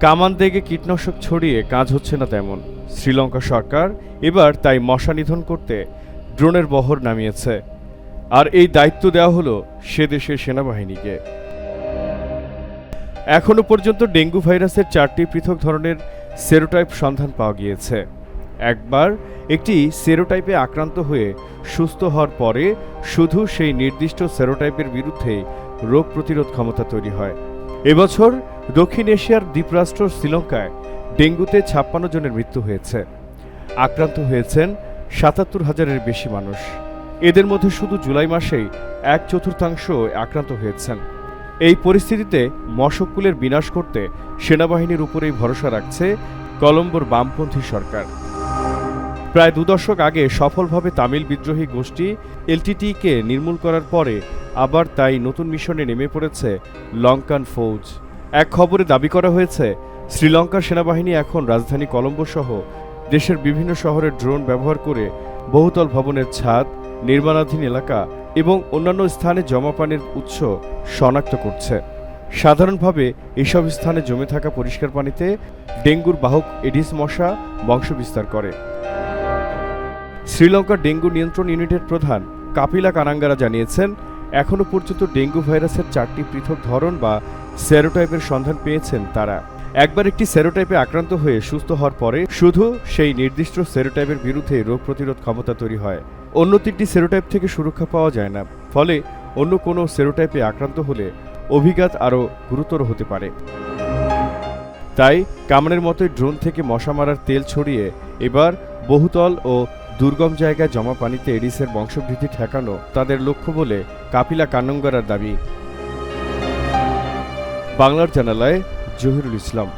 কামান দেগে কীটনাশক ছড়িয়ে কাজ হচ্ছে না তেমন। শ্রীলঙ্কা সরকার এবার তাই মশা নিধন করতে ড্রোনের বহর নামিয়েছে, আর এই দায়িত্ব দেওয়া হলো সে দেশের সেনাবাহিনীকে। এখনও পর্যন্ত ডেঙ্গু ভাইরাসের 4টি পৃথক ধরনের সেরোটাইপ সন্ধান পাওয়া গিয়েছে। একবার একটি সেরোটাইপে আক্রান্ত হয়ে সুস্থ হওয়ার পরে শুধু সেই নির্দিষ্ট সেরোটাইপের বিরুদ্ধেই রোগ প্রতিরোধ ক্ষমতা তৈরি হয়। এবছর দক্ষিণ এশিয়ার দ্বীপরাষ্ট্র শ্রীলঙ্কায় ডেঙ্গুতে 56 জনের মৃত্যু হয়েছে। আক্রান্ত হয়েছেন 77,000-এর বেশি মানুষ। এদের মধ্যে শুধু জুলাই মাসেই 1/4 আক্রান্ত হয়েছেন। এই পরিস্থিতিতে মশককুলের বিনাশ করতে সেনাবাহিনীর উপরেই ভরসা রাখছে কলম্বোর বামপন্থী সরকার। প্রায় 2 দশক আগে সফলভাবে তামিল বিদ্রোহী গোষ্ঠী এলটিটিইকে নির্মূল করার পরে আবার তাই নতুন মিশনে নেমে পড়েছে লঙ্কান ফৌজ। এক খবরে দাবি করা হয়েছে, শ্রীলঙ্কার সেনাবাহিনী এখন রাজধানী কলম্বো সহ দেশের বিভিন্ন শহরে ড্রোন ব্যবহার করে বহুতল ভবনের ছাদ, নির্মাণাধীন এলাকা এবং অন্যান্য স্থানে জমা পানির উৎস শনাক্ত করছে। সাধারণভাবে এসব স্থানে জমে থাকা পরিষ্কার পানিতে ডেঙ্গুর বাহক এডিস মশা বংশবিস্তার করে। শ্রীলঙ্কার ডেঙ্গু নিয়ন্ত্রণ ইউনিটের প্রধান কাপিলা কানাঙ্গারা জানিয়েছেন, এখনও পর্যন্ত ডেঙ্গু ভাইরাসের 4টি পৃথক ধরন বা সেরোটাইপের সন্ধান পেয়েছেন তারা। একবার একটি সেরোটাইপে আক্রান্ত হয়ে সুস্থ হওয়ার পরে শুধু সেই নির্দিষ্ট সেরোটাইপের বিরুদ্ধে রোগ প্রতিরোধ ক্ষমতা তৈরি হয়। অন্য 3টি সেরোটাইপ থেকে সুরক্ষা পাওয়া যায় না, ফলে অন্য কোনো সেরোটাইপে আক্রান্ত হলে অভিঘাত আরও গুরুতর হতে পারে। তাই কামানের মতোই ড্রোন থেকে মশা মারার তেল ছড়িয়ে এবার বহুতল ও দুর্গম জায়গায় জমা পানিতে এডিসের বংশবৃদ্ধি ঠেকানো তাদের লক্ষ্য বলে কাপিলা কানাঙ্গারার দাবি। বাংলার জানালায় জহিরুল ইসলাম।